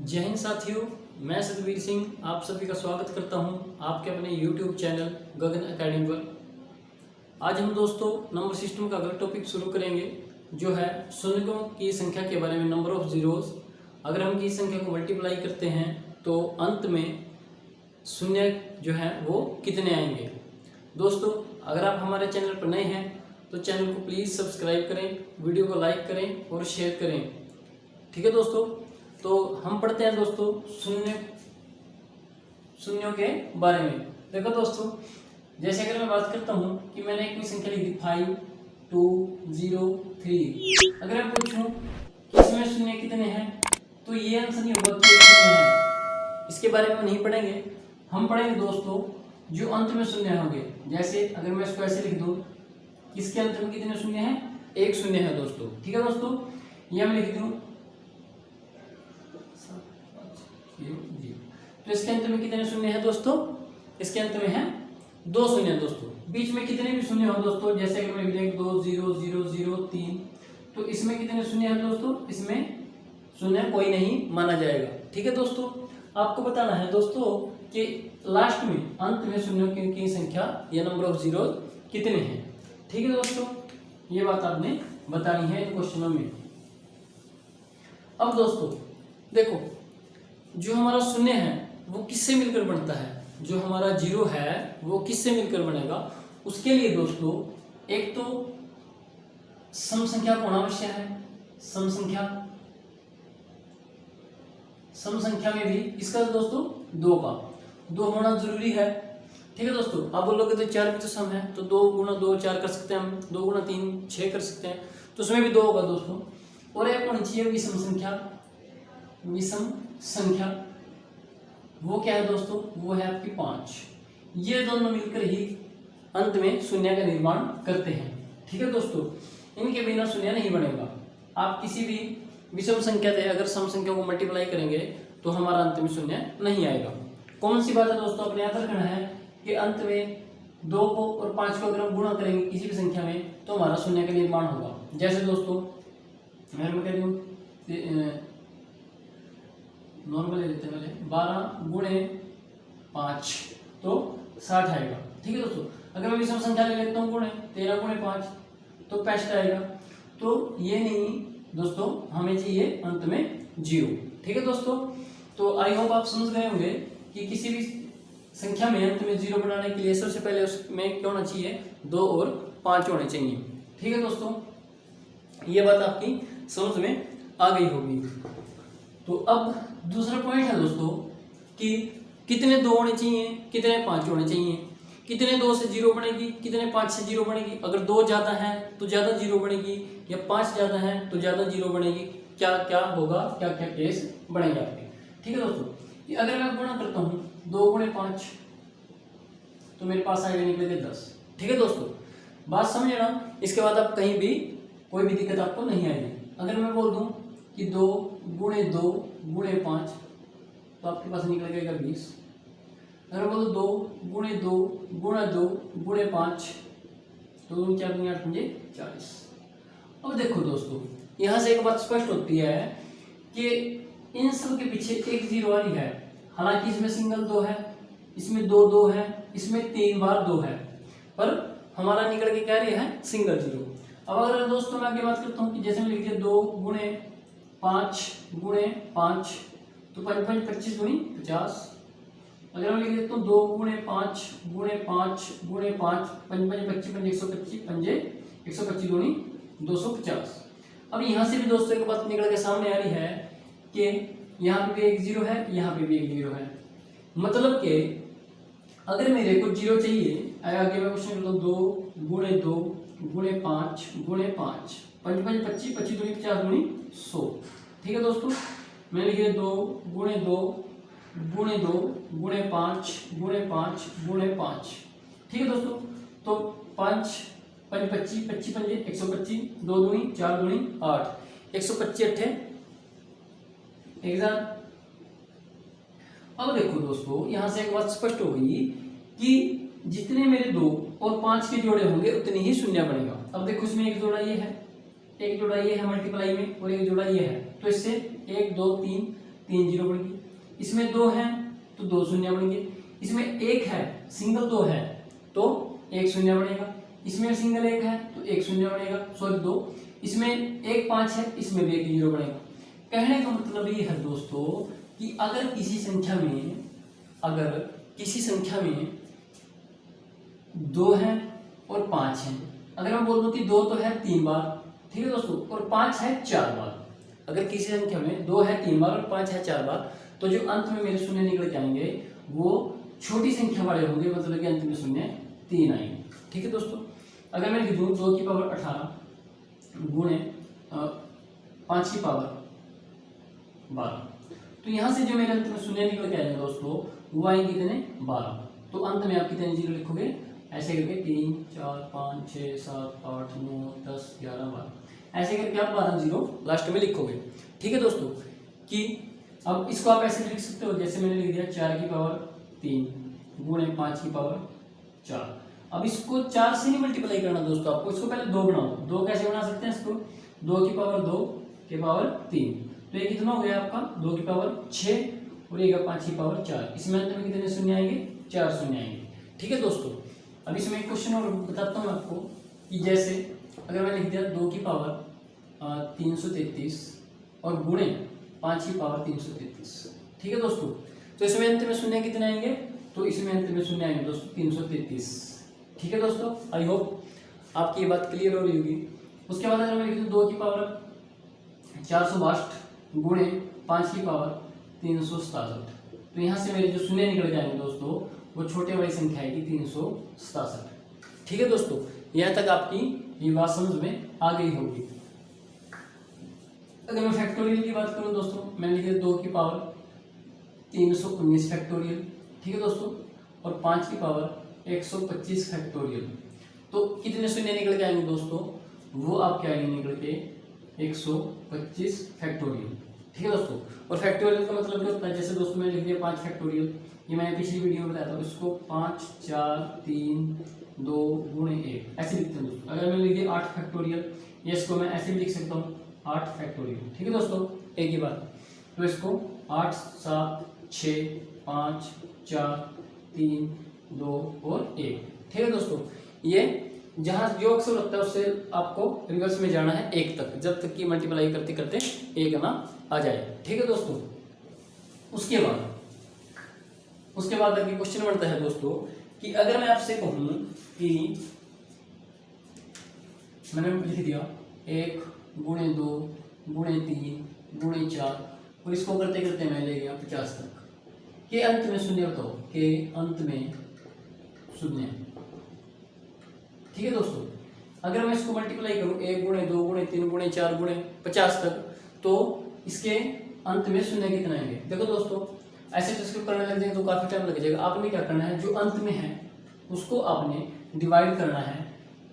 जय हिंद साथियों, मैं सतबीर सिंह आप सभी का स्वागत करता हूं आपके अपने YouTube चैनल गगन एकेडमी पर। आज हम दोस्तों नंबर सिस्टम का अगला टॉपिक शुरू करेंगे जो है शून्यों की संख्या के बारे में, नंबर ऑफ जीरोस। अगर हम की संख्या को मल्टीप्लाई करते हैं तो अंत में शून्य जो है वो कितने आएंगे। दोस्तों अगर आप हमारे चैनल पर नए हैं तो चैनल को प्लीज़ सब्सक्राइब करें, वीडियो को लाइक करें और शेयर करें। ठीक है दोस्तों, तो हम पढ़ते हैं दोस्तों शून्यों के बारे में। देखो दोस्तों, जैसे अगर मैं बात करता हूं कि मैंने कोई संख्या लिख दी 5, 2, 0, 3। अगर मैं पूछूं कि इसमें शून्य कितने हैं तो ये आंसर नहीं होगा कि शून्य है। इसके बारे में नहीं पढ़ेंगे, हम पढ़ेंगे दोस्तों जो अंत में शून्य होंगे। जैसे अगर मैं इसको ऐसे लिख दूं, इसके अंत में कितने शून्य हैं? एक शून्य है दोस्तों। ठीक है दोस्तों, ये मैं लिख दूं तो इसके अंत में कितने शून्य है दोस्तों? इसके अंत में है 2 शून्य दोस्तों। बीच में कितने भी शून्य हो दोस्तों, जैसे अगर मैं लिख दूं 2, 0, 0, 0, 3, तो इसमें कितने शून्य है दोस्तों? इसमें शून्य कोई नहीं माना जाएगा। ठीक है दोस्तों, आपको बताना है दोस्तों कि लास्ट में अंत में शून्यों की संख्या या नंबर ऑफ जीरो कितने हैं। ठीक है दोस्तों, ये बात आपने बतानी है इन क्वेश्चनों में। अब दोस्तों देखो, जो हमारा शून्य है वो किससे मिलकर बनता है? जो हमारा जीरो है वो किससे मिलकर बनेगा? उसके लिए दोस्तों एक तो सम संख्या का होना आवश्यक है। सम संख्या में भी इसका दोस्तों 2 होना जरूरी है। ठीक है दोस्तों, आप बोलोगे तो 4 भी तो सम है, तो 2 गुणा 2 4 कर सकते हैं हम, 2 गुणा 3 6 कर सकते हैं, तो उसमें भी 2 होगा दोस्तों। और एक होनी चाहिए विषम संख्या, वो क्या है दोस्तों? वो है आपकी 5। ये दोनों मिलकर ही अंत में शून्य का निर्माण करते हैं। ठीक है दोस्तों, इनके बिना शून्य नहीं बनेगा। आप किसी भी विषम संख्या से अगर सम संख्या को मल्टीप्लाई करेंगे तो हमारा अंत में शून्य नहीं आएगा। कौन सी बात है दोस्तों अपने याद रखना है कि अंत में 2 को और 5 को अगर हम गुणा करेंगे किसी भी संख्या में तो हमारा शून्य का निर्माण होगा। जैसे दोस्तों मैं कह रही हूँ नॉर्मल लेते हैं, पहले 12 गुणे 5 तो 60 आएगा। ठीक है दोस्तों, अगर मैं विषम संख्या ले लेता हूँ गुणे 13 गुणे 5 तो 65 आएगा। तो ये नहीं दोस्तों, हमें चाहिए अंत में 0। ठीक है दोस्तों, तो आई होप आप समझ गए होंगे कि किसी भी संख्या में अंत में 0 बनाने के लिए सबसे पहले उसमें क्या होना चाहिए? 2 और 5 होने चाहिए। ठीक है दोस्तों, ये बात आपकी समझ में आ गई होगी। तो अब दूसरा पॉइंट है दोस्तों कि कितने 2 होने चाहिए, कितने 5 होने चाहिए, कितने 2 से 0 बनेगी, कितने 5 से 0 बनेगी। अगर 2 ज़्यादा है तो ज़्यादा 0 बनेगी, या 5 ज़्यादा है तो ज़्यादा 0 बनेगी। क्या क्या होगा, क्या क्या केस बनेगा आपके। ठीक है दोस्तों, कि अगर मैं गुणा करता हूँ 2 गुणे 5 तो मेरे पास आएगा निकलेगा 10। ठीक है दोस्तों, बात समझ ना। इसके बाद आप कहीं भी कोई भी दिक्कत आपको नहीं आएगी। अगर मैं बोल दूँ कि 2 गुणे 2 गुणे 5 तो आपके पास निकलेगा 20। अगर बोलो 2 गुणे 2 गुणा 2 गुणे 5 तो 2 4 2 8 5 40। अब देखो दोस्तों, यहाँ से एक बात स्पष्ट होती है कि इन सब के पीछे एक 0 आ रही है। हालांकि इसमें सिंगल 2 है, इसमें 2 है, इसमें 3 बार 2 है, पर हमारा निकल के क्या रही है? सिंगल 0। अब अगर दोस्तों मैं आगे बात करता हूँ कि जैसे मैं लिख दिया 2 गुणे 5 गुणे 5 तो 5 5 25 गुणी 50। अगर मैं लिख देता हूँ 2 गुणे 5 गुणे 5 गुणे 5 5 5 25 5 125 5 125 गुणी 250। अब यहाँ से भी दोस्तों एक बात निकल के सामने आ रही है कि यहाँ पे भी एक 0 है, यहाँ पे भी एक 0 है। मतलब कि अगर मेरे को 0 चाहिए, आगे मैं क्वेश्चन करता हूँ 2 गुणे 2 गुणे 5 गुणे 5 5 5 25 25 गुणी 50 गुणी 100। ठीक है दोस्तों, मैंने लिखे 2 गुणे 2 गुणे 2 गुणे 5 गुणे 5 गुणे 5। ठीक है दोस्तों, तो 5 5 25 25 5 125 2 दूनी 4 दूनी 8 125 8 1000। अब देखो दोस्तों, यहाँ से एक बात स्पष्ट हो गई कि जितने मेरे 2 और 5 के जोड़े होंगे उतनी ही शून्य बनेगा। अब देखो इसमें एक जोड़ा ये है, एक जोड़ा ये है मल्टीप्लाई में, और एक जोड़ा ये है, तो इससे 1 2 3 3 जीरो बढ़ गई। इसमें 2 है तो 2 शून्य बढ़ेंगे। इसमें 1 है, सिंगल 2 है तो 1 शून्य बढ़ेगा। इसमें सिंगल 1 है तो 1 शून्य बढ़ेगा, सॉरी 2। इसमें 1 5 है, इसमें भी 1 जीरो बढ़ेगा। कहने का मतलब ये है दोस्तों कि अगर किसी संख्या में 2 है और 5 है, अगर मैं बोल दूं कि 2 तो है 3 बार, ठीक है दोस्तों, और 5 है 4 बार। अगर किसी संख्या में 2 है 3 बार और 5 है 4 बार, तो जो अंत में मेरे शून्य निकल के आएंगे वो छोटी संख्या वाले होंगे, मतलब कि अंत में शून्य 3 आएंगे। ठीक है दोस्तों, अगर मैं लिख दूं 2 की पावर 18 गुणे 5 की पावर 12, तो यहाँ से जो मेरे अंत में शून्य निकल के आएंगे दोस्तों वो आएंगे कितने 12। तो अंत में आप कितने जीरो लिखोगे, ऐसे करके 3 4 5 6 7 8 9 10 11 12, ऐसे करके आप 12 जीरो लास्ट में लिखोगे। ठीक है दोस्तों, कि अब इसको आप ऐसे लिख सकते हो, जैसे मैंने लिख दिया 4 की पावर 3 गुणे 5 की पावर 4। अब इसको 4 से नहीं मल्टीप्लाई करना दोस्तों, आपको इसको पहले 2 बनाओ। 2 कैसे बना सकते हैं इसको, 2 की पावर 2 के पावर 3, तो ये कितना हो गया आपका 2 की पावर 6 और ये 5 की पावर 4। इसमें अंत में कितने शून्य आएंगे, 4 शून्य आएंगे। ठीक है दोस्तों, अब इसमें एक क्वेश्चन और बताता हूँ आपको कि जैसे अगर मैं लिख दिया 2 की पावर 333 और गुणे 5 की पावर 333। ठीक है दोस्तों, तो इसमें अंत में शून्य कितने आएंगे, तो इसमें अंत में शून्य आएंगे दोस्तों 333। ठीक है दोस्तों, आई होप आपकी ये बात क्लियर हो रही होगी। उसके बाद अगर मैं लिख दूँ 2 की पावर 462 गुणे 5 की पावर 367, तो यहाँ से मेरे जो शून्य निकल जाएंगे दोस्तों वो छोटे वाली संख्या आएगी 367। ठीक है दोस्तों, यहाँ तक आपकी ये बात समझ में आ गई होगी। अगर मैं फैक्टोरियल की बात करूँ दोस्तों, मैंने लिखा 2 की पावर 319 फैक्टोरियल, ठीक है दोस्तों, और 5 की पावर 125 फैक्टोरियल, तो कितने शून्य निकल के आएंगे दोस्तों, वो आपके आएंगे निकल के 125 फैक्टोरियल। ठीक है दोस्तों, और फैक्टोरियल का मतलब क्या होता है, जैसे दोस्तों मैंने लिख दिया 5 फैक्टोरियल, ये मैंने पिछली वीडियो में बताया था, इसको 5 4 3 2 गुणे 1 ऐसे लिखते हैं दोस्तों। अगर मैंने लिख दिया 8 फैक्टोरियल, ये इसको मैं ऐसे भी लिख सकता हूँ 8 फैक्टोरियल। ठीक है दोस्तों, एक ही बात, तो इसको 8 7 6 5 4 3 2 और 1। ठीक है दोस्तों, ये जहां जो अक्षर लगता है उससे आपको रिवर्स में जाना है 1 तक, जब तक कि मल्टीप्लाई करते करते 1 ना आ जाए। ठीक है दोस्तों, उसके बाद अगली क्वेश्चन बनता है दोस्तों कि अगर मैं आपसे कहूं कि मैंने लिख दिया 1 गुणे 2 गुणे 3 गुणे 4 और इसको करते करते मैं ले गया 50 तक, के अंत में शून्य बताओ, के अंत में शून्य। ठीक है दोस्तों, अगर मैं इसको मल्टीप्लाई करूं 1 गुणे 2 गुणे 3 गुणे 4 गुणे 50 तक, तो इसके अंत में शून्य कितना आएंगे। देखो दोस्तों, ऐसे इसको करने लग जाएंगे तो काफी टाइम लग जाएगा। आपने क्या करना है, जो अंत में है उसको आपने डिवाइड करना है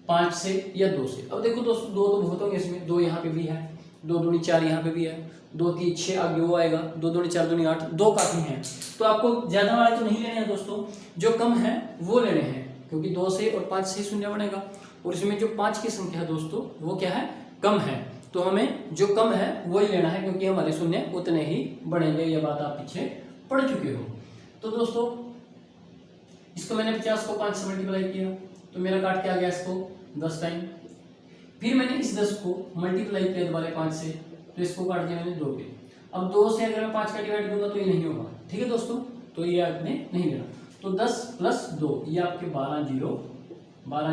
5 से या 2 से। अब देखो दोस्तों, 2 तो बहुत होंगे इसमें, 2 यहाँ पे भी है, 2 दूनी 4 यहाँ पे भी है, 2 3 6 आगे वो आएगा, 2 दूनी 4 दूनी 8, 2 काफी हैं। तो आपको ज्यादा वाले तो नहीं लेने हैं दोस्तों, जो कम है वो लेने हैं, क्योंकि 2 से और 5 से शून्य बनेगा, और इसमें जो 5 की संख्या है दोस्तों वो क्या है, कम है। तो हमें जो कम है वही लेना है, क्योंकि हमारे शून्य उतने ही बढ़ेंगे। ये बात आप पीछे पढ़ चुके हो। तो दोस्तों, इसको मैंने 50 को 5 से मल्टीप्लाई किया तो मेरा काट के आ गया इसको 10 टाइम। फिर मैंने इस 10 को मल्टीप्लाई किया दोबारा 5 से, तो इसको काट दिया मैंने 2 पे। अब 2 से अगर मैं 5 का डिवाइड दूंगा तो ये नहीं होगा। ठीक है दोस्तों, तो ये आपने नहीं लेना। तो 10 प्लस 2 ये आपके 12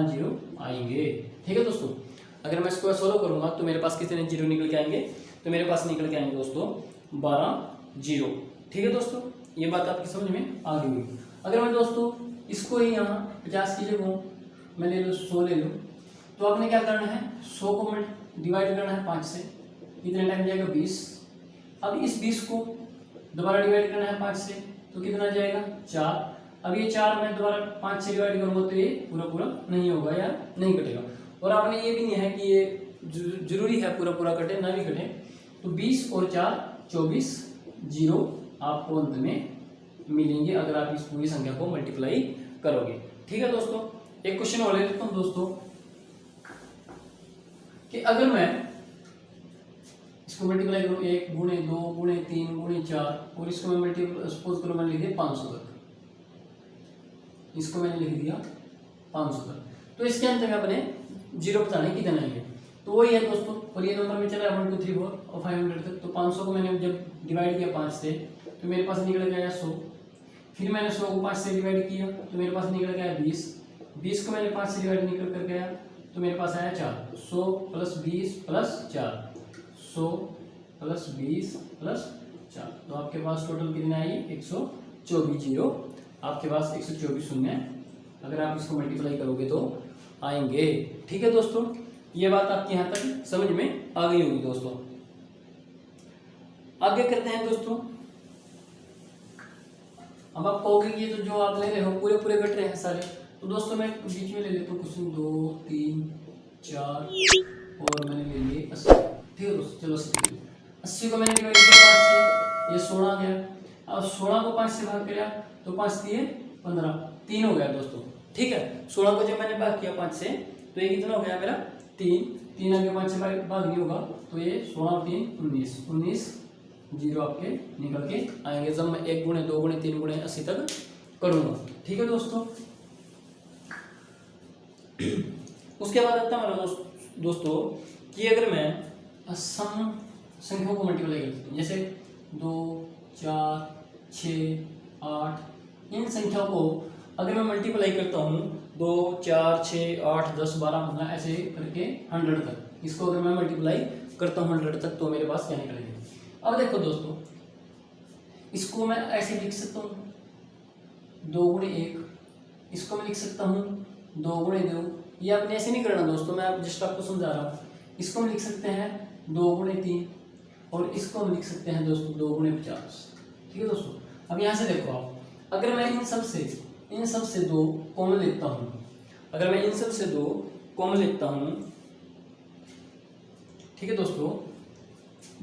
जीरो आएंगे। ठीक है दोस्तों, अगर मैं इसको सोल्व करूंगा तो मेरे पास कितने जीरो निकल के आएंगे, तो मेरे पास निकल के आएंगे दोस्तों 12 जीरो। ठीक है दोस्तों, ये बात आपकी समझ में आ गई होगी। अगर मैं दोस्तों इसको ही यहाँ 50 की जगह मैं ले लूँ 100 ले लूँ, तो आपने क्या करना है, 100 को डिवाइड करना है 5 से, कितने टाइम जाएगा 20। अब इस 20 को दोबारा डिवाइड करना है 5 से, तो कितना जाएगा 4। अब ये 4 मैं दोबारा 5 से डिवाइड करूँगा तो ये पूरा नहीं होगा या नहीं कटेगा। और आपने ये भी नहीं है कि ये जरूरी है पूरा कटे, ना भी कटे। तो 20 और 4 24 जीरो आपको अंत में मिलेंगे अगर आप इस पूरी संख्या को मल्टीप्लाई करोगे। ठीक है दोस्तों, एक क्वेश्चन और ले लेता हूं दोस्तों कि अगर मैं इसको मल्टीप्लाई करो 1 गुणे 2 गुणे 3 गुणे 4 और इसको मैं मल्टीप्लाई सपोज करो मैंने लिख दिया 500 तक, इसको मैंने लिख दिया 500 तक। तो इसके अंत में अपने जीरो बताने कितने आएंगे, तो वही है दोस्तों। और ये नंबर में चला 1 2 3 4 और 500 तक। तो 500 को मैंने जब डिवाइड किया 5 से तो मेरे पास निकल गया 100। फिर मैंने 100 को 5 से डिवाइड किया तो मेरे पास निकल गया 20। 20 को मैंने 5 से डिवाइड निकल कर गया तो मेरे पास आया 4। 100 प्लस 20 प्लस 4, 100 प्लस 20 प्लस 4, तो आपके पास टोटल कितने आई 124 जीरो, आपके पास 124 शून्य अगर आप इसको मल्टीप्लाई करोगे तो आएंगे। ठीक है दोस्तों, ये बात आपके यहाँ तक समझ में आ गई होगी दोस्तों। आगे करते हैं दोस्तों। अब आप कहोगे कि ये तो जो आप ले रहे हो पूरे पूरे घट रहे हैं सारे, तो दोस्तों मैं बीच में ले लेता हूँ क्वेश्चन 2 3 4 और मैंने ले लिए 80। ठीक है दोस्तों, चलो 80 को मैंने डिवाइड किया 5 से, ये 16 आ गया। अब 16 को 5 से भाग किया तो 5 दिए 15, 3 हो गया दोस्तों। ठीक है, 16 को जब मैंने भाग किया 5 से तो ये कितना हो गया मेरा 3 आगे 5 से भाग नहीं होगा तो ये 16 और 3 19 जीरो आपके निकल के आएंगे जब मैं 1 गुणे 2 गुणे 3 गुणे 80 तक करूंगा। ठीक है दोस्तों, उसके बाद आता है हमारा दोस्तों कि अगर मैं सम संख्याओं को मल्टीप्लाई करता हूँ, जैसे 2 4 6 8, इन संख्याओं को अगर मैं मल्टीप्लाई करता हूँ 2 4 6 8 10 12 मतलब ऐसे करके 100 तक, इसको अगर मैं मल्टीप्लाई करता हूँ 100 तक तो मेरे पास क्या निकलेगा। अब देखो दोस्तों, इसको मैं ऐसे लिख सकता हूँ 2 गुणे 1, इसको मैं लिख सकता हूँ 2 गुणे 2। ये आपने ऐसे नहीं करना दोस्तों, मैं जस्ट आपको समझा रहा हूँ। इसको हम लिख सकते हैं 2 गुणे 3 और इसको हम लिख सकते हैं दोस्तों 2 गुणे 50। ठीक है दोस्तों, अब यहाँ से देखो आप, अगर मैं इन सब से 2 कॉमन लेता हूँ, अगर मैं इन सब से 2 कॉमन लेता हूँ, ठीक है दोस्तों,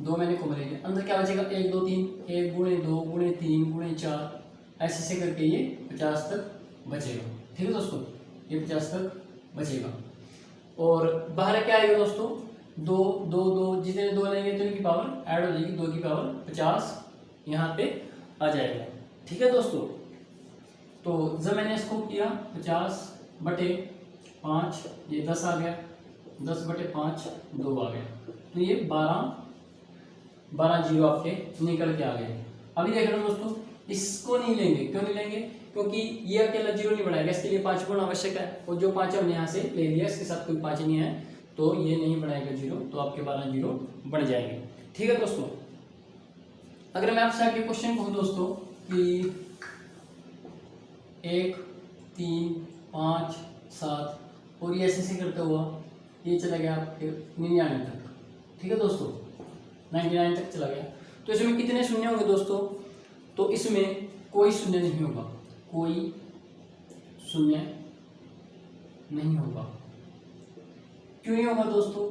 2 मैंने कॉमन ले लिया, अंदर क्या बचेगा 1 2 3, 1 गुणे 2 गुणे 3 गुणे 4 ऐसे करके ये 50 तक बचेगा। ठीक है दोस्तों, ये 50 तक बचेगा। और बाहर क्या आएगा दोस्तों 2 2 2, जितने 2 लेंगे तो इनकी पावर ऐड हो जाएगी, 2 की पावर 50 यहाँ पे आ जाएगा। ठीक है दोस्तों, तो जब मैंने इसको किया 50/5, ये 10 आ गया, 10/5 2 आ गया, तो ये 12 जीरो आपके निकल के आ गए। अभी देख रहे हो दोस्तों, इसको नहीं लेंगे, क्यों नहीं लेंगे, क्योंकि ये अकेला जीरो नहीं बनाएगा, इसके लिए 5 गुण आवश्यक है, और जो 5 हमने यहाँ से ले लिया इसके साथ कोई 5 नहीं है तो ये नहीं बनाएगा जीरो, तो आपके 12 जीरो बन जाएंगे। ठीक है दोस्तों, अगर मैं आपसे आगे क्वेश्चन कहूँ दोस्तों कि 1 3 5 7 और ये ऐसे करता हुआ ये चला गया आपके 99 तक। ठीक है दोस्तों, 99 तक चला गया, तो इसमें कितने शून्य होंगे दोस्तों, तो इसमें कोई शून्य नहीं होगा, कोई शून्य नहीं होगा। क्यों नहीं होगा दोस्तों,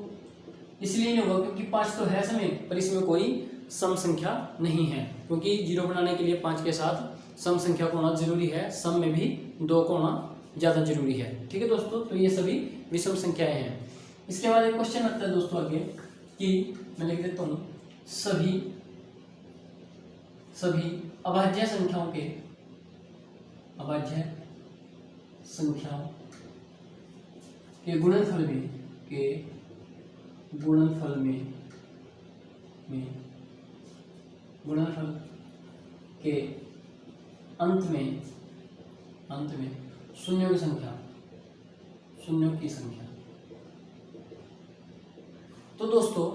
इसलिए नहीं होगा क्योंकि 5 तो है समय पर इसमें कोई सम संख्या नहीं है, क्योंकि जीरो बनाने के लिए 5 के साथ सम संख्या को होना जरूरी है, सम में भी 2 को होना ज़्यादा जरूरी है। ठीक है दोस्तों, तो ये सभी विषम संख्याएं हैं। इसके बाद एक क्वेश्चन आता है दोस्तों आगे कि मैं लिख देता हूँ सभी अभाज्य संख्याओं के गुणनफल के अंत में शून्यों की संख्या। तो दोस्तों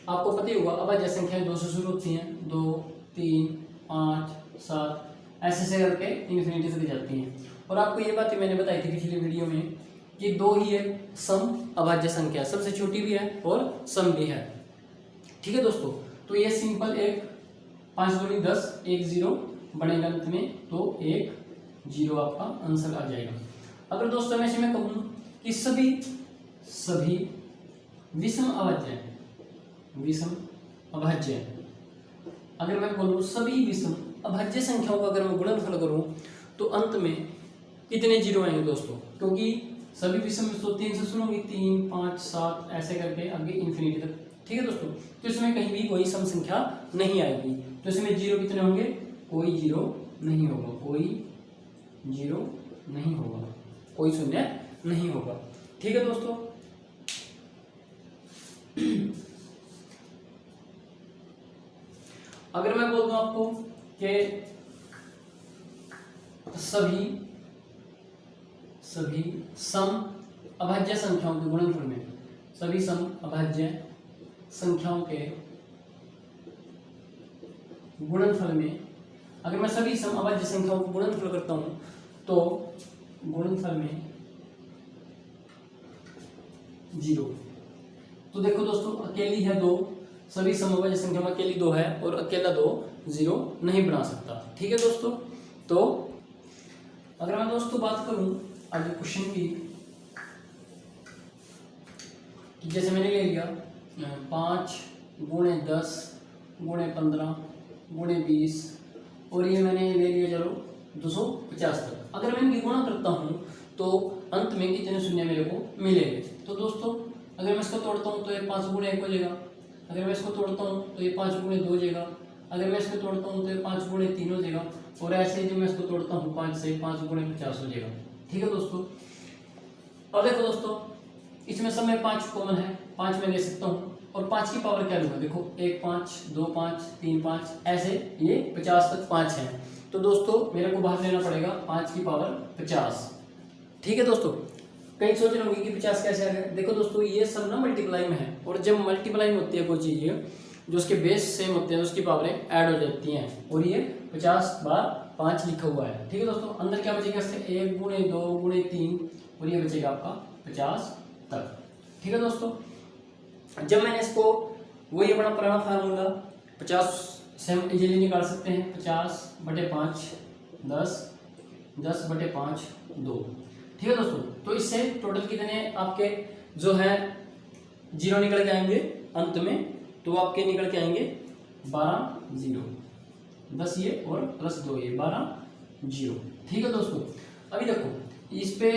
आपको पता ही होगा अभाज्य संख्याएं 2 से शुरू होती हैं, 2 3 5 7 ऐसे करके इन्फिनिटी तक जाती हैं। और आपको ये बात मैंने बताई थी पिछली वीडियो में कि 2 ही है सम अभाज्य संख्या, सबसे छोटी भी है और सम भी है। ठीक है दोस्तों, तो ये सिंपल एक 5 दूनी 10, 1 जीरो बनेगा अंत में, तो 1 जीरो आपका आंसर आ जाएगा। अगर दोस्तों मैं इसमें कहूँ कि सभी विषम अभाज्य, अगर मैं बोलूँ सभी विषम अभाज्य संख्याओं का अगर मैं गुणनफल करूँ तो अंत में कितने जीरो आएंगे दोस्तों, क्योंकि सभी विषम तो 3 से शुरू होंगी, 3 5 7 ऐसे करके आगे इन्फिनिटी तक ठीक है दोस्तों। तो इसमें कहीं भी कोई सम संख्या नहीं आएगी। तो इसमें जीरो कितने होंगे, कोई जीरो नहीं होगा, कोई जीरो नहीं होगा, कोई शून्य नहीं होगा। ठीक है दोस्तों। अगर मैं बोल दूं आपको कि सभी सम अभाज्य संख्याओं के गुणनफल में, सभी सम अभाज्य संख्याओं के गुणनफल में, अगर मैं सभी सम अभाज्य संख्याओं को गुणनफल करता हूं तो गुणनफल में जीरो। तो देखो दोस्तों, अकेली है दो, सभी सम अभाज्य संख्या में अकेली दो है और अकेला दो जीरो नहीं बना सकता। ठीक है दोस्तों। तो अगर मैं दोस्तों बात करूं आज क्वेश्चन की, जैसे मैंने ले लिया 5 × 10 × 15 × 20 और ये मैंने ले लिया चलो 250 तक। अगर मैं इनकी गुणा करता हूँ तो अंत में कितने शून्य मेरे को मिलेंगे। तो दोस्तों अगर मैं इसको तोड़ता हूँ तो ये 5 × 1 हो जाएगा, अगर मैं इसको तोड़ता हूँ तो ये 5 × 2 हो जाएगा, अगर मैं इसको तोड़ता हूँ तो ये 5 × 3 हो जाएगा, और ऐसे ही जो मैं इसको तोड़ता हूँ 5 से 5 × 50 हो जाएगा। ठीक है दोस्तों। अब देखो दोस्तों, इसमें सब में 5 कॉमन है, 5 मैं ले सकता हूँ और 5 की पावर क्या लूँगा, देखो 1 5 2 5 3 5 ऐसे ये 50 तक 5 है। तो दोस्तों मेरे को बाहर लेना पड़ेगा 5 की पावर 50। ठीक है दोस्तों। कहीं सोच रहे होंगे कि 50 कैसे आ गया। देखो दोस्तों, ये सब ना मल्टीप्लाई में है, और जब मल्टीप्लाई में होती है कोई चीज़ जो उसके बेस सेम होते हैं उसकी पावरें ऐड हो जाती हैं, और ये 50 बार 5 लिखा हुआ है। ठीक है दोस्तों। अंदर क्या बचेगा इससे 1 × 2 × 3 और ये बचेगा आपका 50 तक। ठीक है दोस्तों। जब मैंने इसको वही अपना पुराना फार्मूला 50 से हम इजीली निकाल सकते हैं, 50/5 10 10/5 2। ठीक है दोस्तों। तो इससे टोटल कितने आपके जो है जीरो निकल के आएंगे अंत में, तो आपके निकल के आएंगे 12 जीरो, 10 ये और +2 ये 12 जीरो। ठीक है दोस्तों। अभी देखो इस पे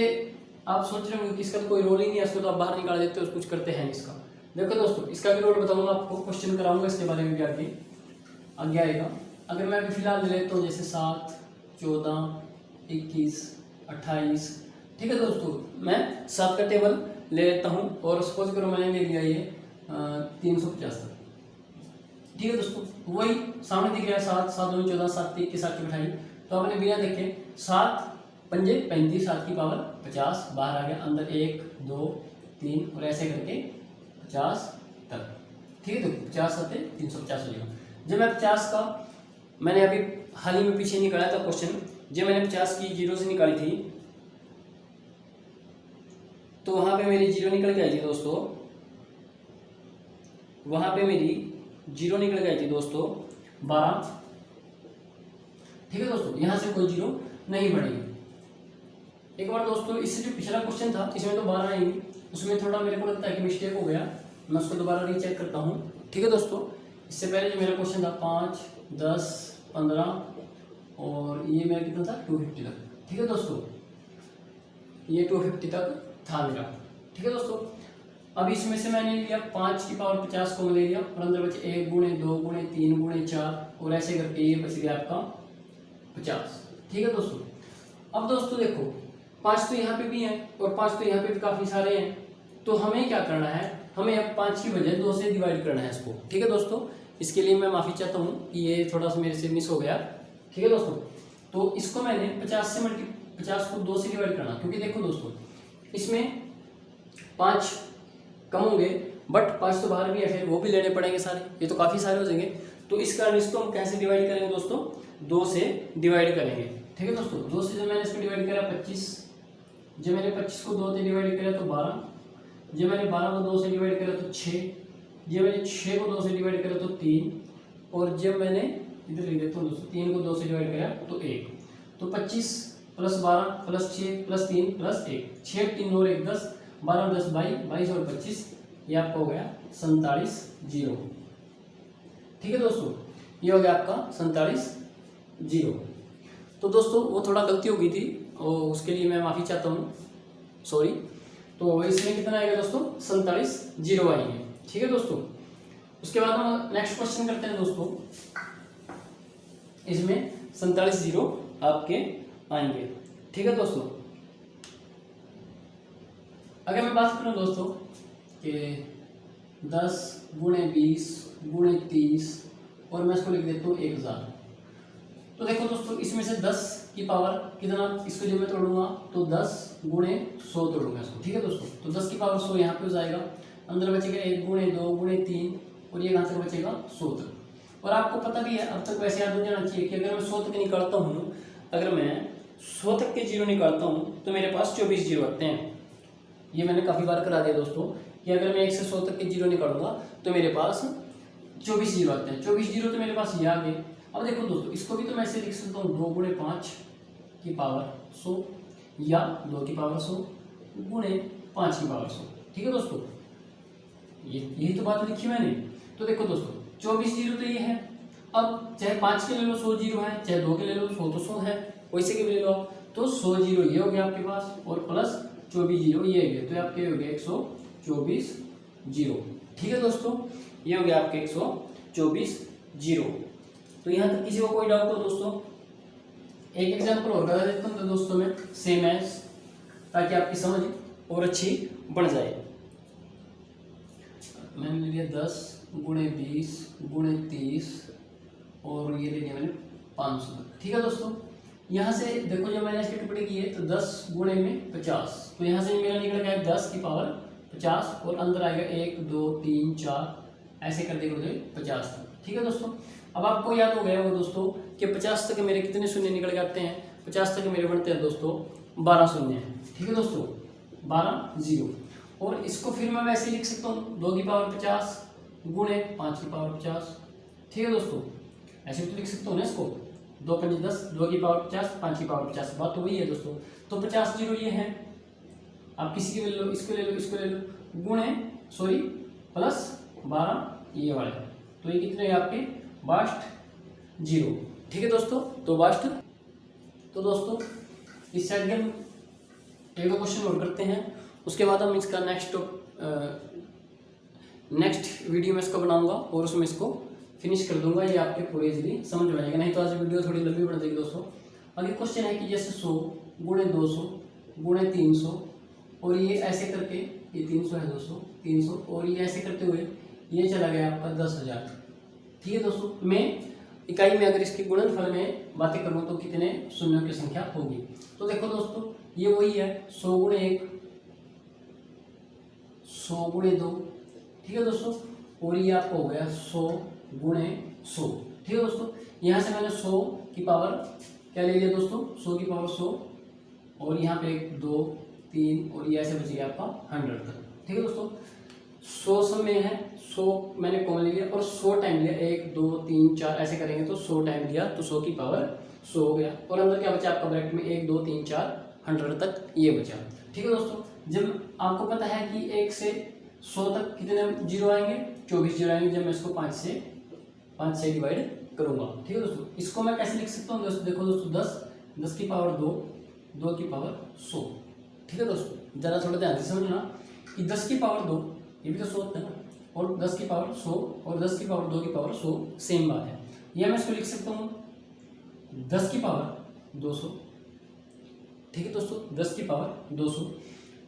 आप सोच रहे होंगे कि इसका तो कोई रोल ही नहीं है, इसको तो आप बाहर निकाल देते हो, कुछ करते हैं इसका। देखो दोस्तों, इसका भी रोल बताऊंगा आपको, क्वेश्चन कराऊंगा इसके बारे में भी आगे आएगा। अगर मैं अभी फिलहाल ले लेता हूँ जैसे 7 14 21 28। ठीक है दोस्तों, मैं 7 का टेबल ले लेता हूँ और सपोज करो मैंने ले लिया ये 350 तक। ठीक है दोस्तों, वही सामने दिख रहा है 7 7 2 14 7 3 21 7 28। तो आपने बिना देखे 7 पंजे 35, 7 की पावर 50 बाहर आ गया, अंदर 1 2 3 और ऐसे करके 50 तक। ठीक है। तो 50 7 350 हो जाएगा। जब मैं 50 का मैंने अभी हाल ही में पीछे निकाला था क्वेश्चन, जब मैंने 50 की जीरो से निकाली थी तो वहां पे मेरी जीरो निकल के आई थी दोस्तों, वहां पे मेरी जीरो निकल के आई थी दोस्तों 12। ठीक है दोस्तों, यहां से कोई जीरो नहीं बढ़ेगी। एक बार दोस्तों इससे जो पिछला क्वेश्चन था इसमें तो 12 आएंगी, उसमें थोड़ा मेरे को लगता है कि मिस्टेक हो गया, मैं उसको दोबारा रीचेक करता हूँ। ठीक है दोस्तों। इससे पहले जो मेरा क्वेश्चन था 5 10 15 और ये मेरा कितना था 250 तक। ठीक है दोस्तों, ये 250 तक था मेरा। ठीक है दोस्तों। अब इसमें से मैंने लिया 5 की पावर 50 को ले लिया और अंदर बचे 1 × 2 × 3 × 4 और ऐसे करके ये बच गया आपका 50। ठीक है दोस्तों। अब दोस्तों देखो 5 तो यहाँ पे भी है और 5 तो यहाँ पे भी काफ़ी सारे हैं, तो हमें क्या करना है, हमें अब 5 की बजाय 2 से डिवाइड करना है इसको। ठीक है दोस्तों। इसके लिए मैं माफ़ी चाहता हूँ कि ये थोड़ा सा मेरे से मिस हो गया। ठीक है दोस्तों। तो इसको मैंने 50 को 2 से डिवाइड करना, क्योंकि देखो दोस्तों इसमें 5 कम होंगे बट 5 तो बाहर भी है, फिर वो भी लेने पड़ेंगे सारे, ये तो काफ़ी सारे हो जाएंगे। तो इस कारण इसको हम कैसे डिवाइड करेंगे दोस्तों, 2 से डिवाइड करेंगे। ठीक है दोस्तों। 2 से जब मैंने इसको डिवाइड करा 25, जब मैंने 25 को 2 से डिवाइड करा तो 12, जब मैंने 12 को 2 से डिवाइड करा तो 6, जब मैंने 6 को 2 से डिवाइड करा तो 3, और जब मैंने इधर लिख देता हूँ दोस्तों 3 को 2 से डिवाइड करा तो 1। तो 25 + 12 + 6 + 3 + 1, 6 3 और 1 10, 12 10 22 और 25, ये आपका हो गया 47 जीरो। ठीक है दोस्तों, ये हो गया आपका 47 जीरो। तो दोस्तों वो थोड़ा गलती हो गई थी और उसके लिए मैं माफ़ी चाहता हूँ, सॉरी। तो इसमें कितना आएगा दोस्तों, 47 जीरो आएंगे। ठीक है दोस्तों। उसके बाद हम नेक्स्ट क्वेश्चन करते हैं दोस्तों। इसमें 47 जीरो आपके आएंगे। ठीक है दोस्तों, अगर मैं बात करूं दोस्तों कि 10 गुणे 20 गुणे 30 और मैं इसको लिख देता हूँ 1000। तो देखो दोस्तों, इसमें से 10 की पावर कितना, इसको जब मैं तोड़ूंगा तो 10 गुणे 100 तोड़ूंगा इसको। ठीक है दोस्तों, तो 10 की पावर 100 यहाँ पे हो जाएगा, अंदर बचेगा 1 गुणे 2 गुणे 3 और ये कहाँ तक बचेगा 100 तक। और आपको पता भी है, अब तक वैसे याद हो जाना चाहिए कि अगर मैं 100 तक निकालता हूँ, अगर मैं 100 तक के जीरो निकालता हूँ तो मेरे पास 24 जीरो आते हैं। ये मैंने काफ़ी बार करा दिया दोस्तों कि अगर मैं 1 से 100 तक के जीरो निकालूंगा तो मेरे पास 24 जीरो आते हैं। 24 जीरो तो मेरे पास ये आ गए। अब देखो दोस्तों, इसको भी तो मैं ऐसे लिख सकता हूँ 2 गुणे 5 की पावर 100 या 2 की पावर 100 गुणे 5 की पावर 100। ठीक है दोस्तों, यही तो बात लिखी मैंने। तो देखो दोस्तों, 24 जीरो तो ये है। अब चाहे 5 के ले लो 100 जीरो है, चाहे 2 के ले लो 100 तो 100 है, वैसे के भी ले लो तो 100 जीरो ये हो गया आपके पास और प्लस 24 जीरो ये हो गया, तो आपके हो गया 124 जीरो। ठीक है दोस्तों, ये हो गया आपके 124 जीरो। तो यहाँ तक किसी को कोई डाउट हो दोस्तों? एक एग्जाम्पल और बता देता हूँ दोस्तों में, सेम एज, ताकि आपकी समझ और अच्छी बन जाए। मैंने लिया 10 गुणे 20 गुणे 30 और ये ले लिया मैंने 500। ठीक है दोस्तों, यहाँ से देखो जब मैंने इसकी टिप्पणी की है तो 10 गुणे में 50, तो यहाँ से मेरा निकल गया 10 की पावर 50 और अंदर आएगा 1 2 3 4 ऐसे करते करते 50 तक। ठीक है दोस्तों, अब आपको याद हो गया होगा दोस्तों कि 50 तक मेरे कितने शून्य निकल के आते हैं। 50 तक मेरे बनते हैं दोस्तों 12 शून्य है। ठीक है दोस्तों, 12 जीरो। और इसको फिर मैं वैसे लिख सकता हूँ 2 की पावर 50 गुणे 5 की पावर 50। ठीक है दोस्तों, ऐसे भी तो लिख सकता हूँ ना इसको, 2 5 10, 2 की पावर 50 5 की पावर 50, बात तो वही है दोस्तों। तो 50 जीरो ये है, आप किसी के ले लो, इसको ले लो, इसको ले लो, गुणे सॉरी प्लस 12 ये वाले, तो ये कितने आपके 62 जीरो। ठीक है दोस्तों, तो 62। तो दोस्तों इस साइड हम एक दो क्वेश्चन और करते हैं, उसके बाद हम इसका नेक्स्ट वीडियो में इसको बनाऊंगा और उसमें इसको फिनिश कर दूंगा। ये आपके पूरे इजीली समझ में आएगा, नहीं तो आज वीडियो थोड़ी लंबी बन जाएगी दोस्तों। अगले क्वेश्चन है कि जैसे 100 गुणे 200 गुणे 300 और ये ऐसे करके, ये 300 है दोस्तों, 300 और ये ऐसे करते हुए ये चला गया आपका 10,000। ठीक है दोस्तों, मैं इकाई में अगर इसके गुणनफल में बातें करूँ तो कितने शून्यों की संख्या होगी। तो देखो दोस्तों, ये वही है 100 गुणे 1 100 गुणे 2। ठीक है दोस्तों, और ये आपको हो गया 100 गुणे 100। ठीक है दोस्तों, यहाँ से मैंने 100 की पावर क्या ले लिया दोस्तों, 100 की पावर 100 और यहाँ पे 1 2 3 और ये ऐसे बच गया आपका 100 तक। ठीक है दोस्तों, 100 सब में है, 100 मैंने कॉमन ले लिया और 100 टाइम लिया, 1 2 3 4 ऐसे करेंगे तो 100 टाइम लिया तो 100 की पावर 100 हो गया और अंदर क्या बचा आपका ब्रैकेट में 1 2 3 4 100 तक ये बचा। ठीक है दोस्तों, जब आपको पता है कि 1 से 100 तक कितने जीरो आएंगे, 24 जीरो आएंगे, जब मैं इसको 5 से डिवाइड करूंगा। ठीक है दोस्तों, इसको मैं कैसे लिख सकता हूँ दोस्तों, देखो दोस्तों 10 की पावर 2 2 की पावर 100। ठीक है दोस्तों, ज़रा थोड़ा ध्यान से समझना कि 10 की पावर 2 ये भी तो 100 होता है ना, और 10 की पावर 100 और 10 की पावर 2 की पावर 100 सेम बात है। यह मैं इसको लिख सकता हूँ 10 की पावर 200। ठीक है दोस्तों, 10 की पावर 200।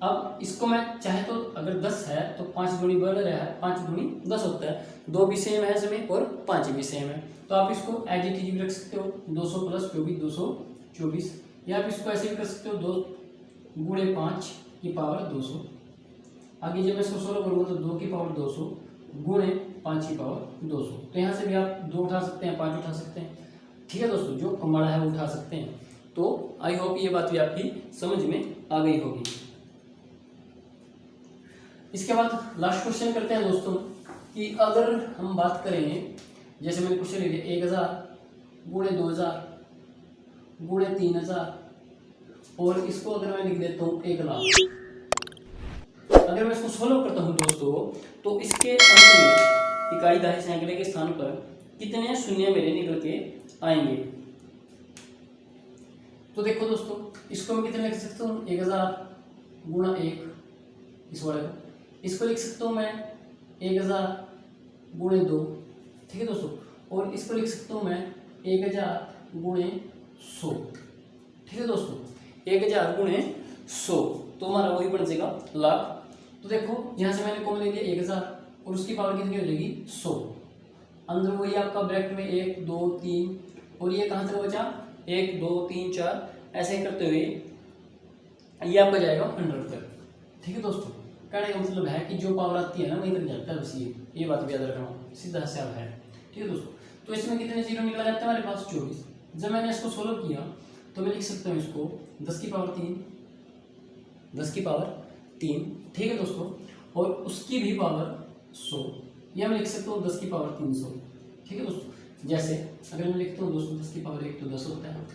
अब इसको मैं चाहे तो अगर 10 है तो 5 गुणी बढ़ रहा है, 5 गुणी 10 होता है, 2 भी सेम है इसमें और 5 भी सेम है, तो आप इसको एज इट इज भी रख सकते हो 200 प्लस 24 224, या आप इसको ऐसे भी कर सकते हो 2 गुणे 5 की पावर 200। आगे जब मैं इसको सोल्व करूँगा तो 2 की पावर 200 गुणे 5 की पावर 200, तो यहाँ से भी आप 2 उठा सकते हैं, 5 उठा सकते हैं। ठीक है दोस्तों, जो कम बड़ा है वो उठा सकते हैं। तो आई होप ये बात भी आपकी समझ में आ गई होगी। इसके बाद लास्ट क्वेश्चन करते हैं दोस्तों कि अगर हम बात करें, जैसे मैंने क्वेश्चन ले लिया 1000 गुणे 2000 गुणे 3000 और इसको अगर मैं लिख देता हूँ 1 लाख। अगर मैं इसको सोल्व करता हूँ दोस्तों तो इसके अंत में इकाई दहाई सैकड़े के स्थान पर कितने शून्य मेरे निकल के आएंगे। तो देखो दोस्तों, इसको मैं कितने लिख सकता हूँ, 1000 गुणा 1 इस वाले को, इसको लिख सकता हूँ मैं 1000 गुणे 2, ठीक है दोस्तों। और इसको लिख सकता हूँ मैं 1000 गुणे 100, ठीक है दोस्तों। 1000 गुणे 100 तो हमारा वही बन जाएगा लाख। तो देखो यहाँ से मैंने कॉमन ले लिया 1000 और उसकी पावर कितनी हो जाएगी 100। अंदर वही आपका ब्रैकेट में 1 2 3 और ये कहाँ तक बचा 1 2 3 4 ऐसे ही करते हुए ये आपका जाएगा 100 तक, ठीक है दोस्तों। कहने का मतलब है कि जो पावर आती है ना वहीं तक जाता है बस, ये बात भी याद रखना, सीधा सा है, ठीक है दोस्तों। तो इसमें कितने जीरो निकला जाता है हमारे पास 24। जब मैंने इसको सोल्व किया तो मैं लिख सकता हूँ इसको 10 की पावर 3, 10 की पावर 3, ठीक है दोस्तों। और उसकी भी पावर 100, या मैं लिख सकता हूँ 10 की पावर 300, ठीक है दोस्तों। जैसे अगर मैं लिखता हूँ दोस्तों 10 की पावर 1 तो 10 होता है,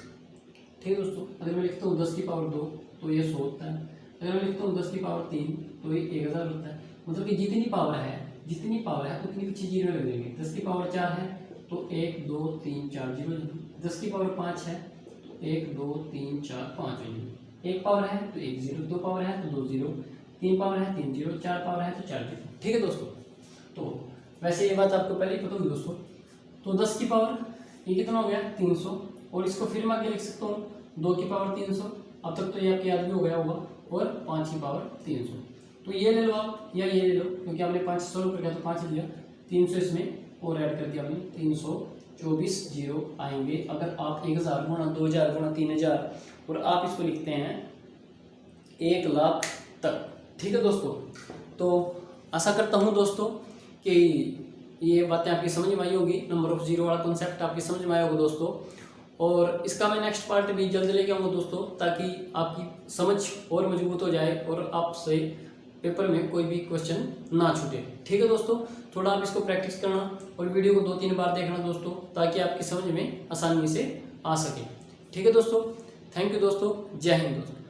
ठीक है दोस्तों। अगर मैं लिखता हूँ 10 की पावर 2 तो ये 100 होता है। अगर मैं लिखता हूँ 10 की पावर 3 तो ये 1000 होता है। मतलब कि जितनी पावर है उतनी पीछे जीरो लग जाएंगे। 10 की पावर 4 है तो 1 2 3 4 जीरो। 10 की पावर 5 है तो 1 2 3 4 5 जीरो। 1 पावर है तो 1 जीरो, 2 पावर है तो 2 जीरो, 3 पावर है 3 जीरो, 4 पावर है तो 4 जीरो, ठीक है दोस्तों। तो वैसे ये बात आपको पहले ही पता होगी दोस्तों। तो 10 की पावर ये कितना हो गया 300 और इसको फिर मैं आगे लिख सकता हूँ 2 की पावर 300, अब तक तो ये आपके याद भी हो गया होगा, और 5 की पावर 300। तो ये ले लो आप या ये ले लो, क्योंकि आपने 5 सोल्व कर दिया तो 5 लिया, 300 इसमें और ऐड कर दिया आपने, 324 जीरो आएंगे। अगर आप 1000 गुणा 2000 गुणा 3000 और आप इसको लिखते हैं 1 लाख तक, ठीक है दोस्तों। तो आशा करता हूँ दोस्तों कि ये बातें आपकी समझ में आई होगी, नंबर ऑफ जीरो वाला कॉन्सेप्ट आपकी समझ में आया होगा दोस्तों। और इसका मैं नेक्स्ट पार्ट भी जल्द लेके आऊँगा दोस्तों, ताकि आपकी समझ और मजबूत हो जाए और आपसे पेपर में कोई भी क्वेश्चन ना छूटे, ठीक है दोस्तों। थोड़ा आप इसको प्रैक्टिस करना और वीडियो को 2-3 बार देखना दोस्तों, ताकि आपकी समझ में आसानी से आ सके, ठीक है दोस्तों। थैंक यू दोस्तों, जय हिंद दोस्तों।